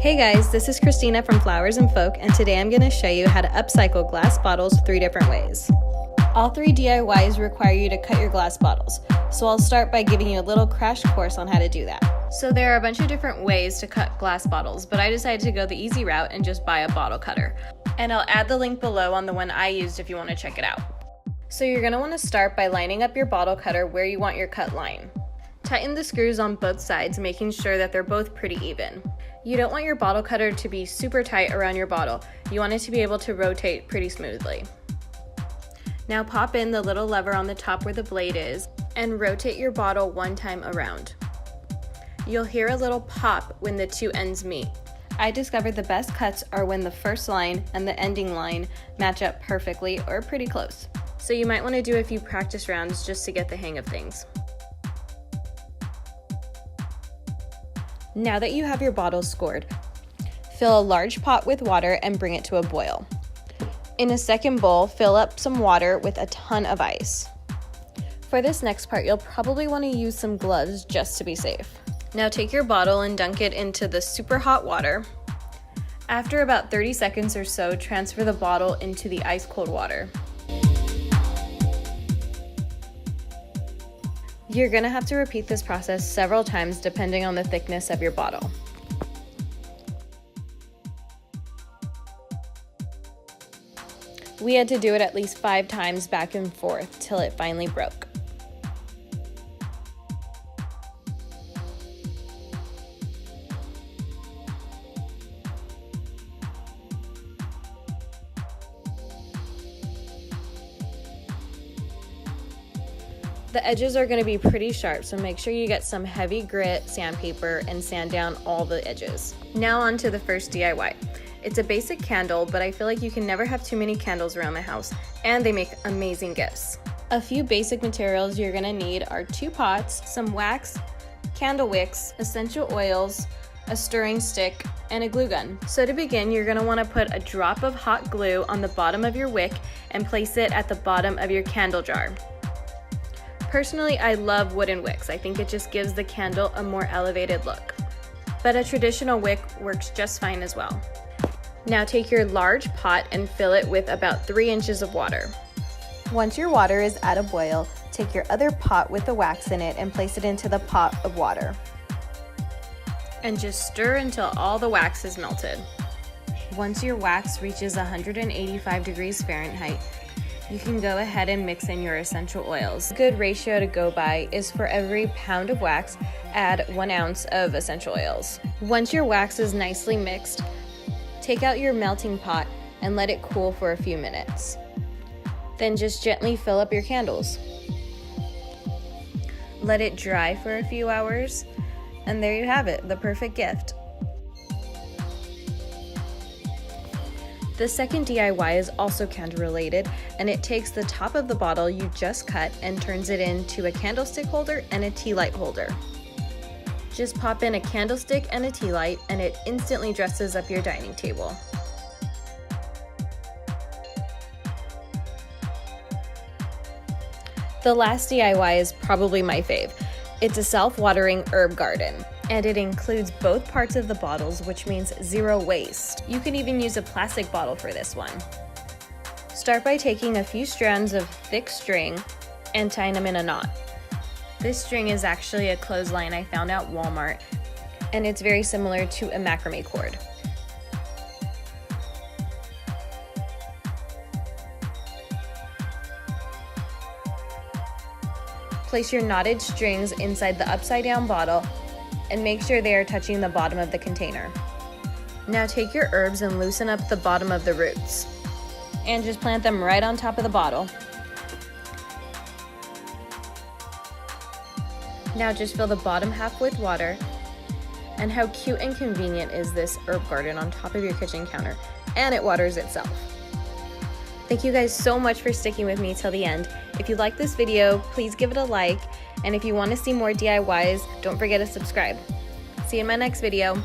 Hey guys, this is Christina from Flowers and Folk, and today I'm going to show you how to upcycle glass bottles 3 different ways. All 3 DIYs require you to cut your glass bottles, so I'll start by giving you a little crash course on how to do that. So there are a bunch of different ways to cut glass bottles, but I decided to go the easy route and just buy a bottle cutter. And I'll add the link below on the one I used if you want to check it out. So you're going to want to start by lining up your bottle cutter where you want your cut line. Tighten the screws on both sides, making sure that they're both pretty even. You don't want your bottle cutter to be super tight around your bottle. You want it to be able to rotate pretty smoothly. Now pop in the little lever on the top where the blade is and rotate your bottle 1 time around. You'll hear a little pop when the 2 ends meet. I discovered the best cuts are when the first line and the ending line match up perfectly or pretty close. So you might want to do a few practice rounds just to get the hang of things. Now that you have your bottles scored, fill a large pot with water and bring it to a boil. In a second bowl, fill up some water with a ton of ice. For this next part, you'll probably want to use some gloves just to be safe. Now take your bottle and dunk it into the super hot water. After about 30 seconds or so, transfer the bottle into the ice cold water. You're going to have to repeat this process several times depending on the thickness of your bottle. We had to do it at least 5 times back and forth till it finally broke. The edges are going to be pretty sharp, so make sure you get some heavy grit sandpaper and sand down all the edges. Now on to the first DIY. It's a basic candle, but I feel like you can never have too many candles around the house, and they make amazing gifts. A few basic materials you're going to need are 2 pots, some wax, candle wicks, essential oils, a stirring stick, and a glue gun. So to begin, you're going to want to put a drop of hot glue on the bottom of your wick and place it at the bottom of your candle jar. Personally, I love wooden wicks. I think it just gives the candle a more elevated look. But a traditional wick works just fine as well. Now take your large pot and fill it with about 3 inches of water. Once your water is at a boil, take your other pot with the wax in it and place it into the pot of water. And just stir until all the wax is melted. Once your wax reaches 185 degrees Fahrenheit, you can go ahead and mix in your essential oils. A good ratio to go by is for every pound of wax, add 1 ounce of essential oils. Once your wax is nicely mixed, take out your melting pot and let it cool for a few minutes. Then just gently fill up your candles. Let it dry for a few hours, and there you have it, the perfect gift. The second DIY is also candle related, and it takes the top of the bottle you just cut and turns it into a candlestick holder and a tea light holder. Just pop in a candlestick and a tea light and it instantly dresses up your dining table. The last DIY is probably my fave. It's a self-watering herb garden, and it includes both parts of the bottles, which means 0 waste. You can even use a plastic bottle for this one. Start by taking a few strands of thick string and tying them in a knot. This string is actually a clothesline I found at Walmart, and it's very similar to a macrame cord. Place your knotted strings inside the upside down bottle and make sure they are touching the bottom of the container. Now take your herbs and loosen up the bottom of the roots and just plant them right on top of the bottle. Now just fill the bottom half with water. And how cute and convenient is this herb garden on top of your kitchen counter, and it waters itself. Thank you guys so much for sticking with me till the end. If you like this video, please give it a like, and if you want to see more DIYs, don't forget to subscribe. See you in my next video.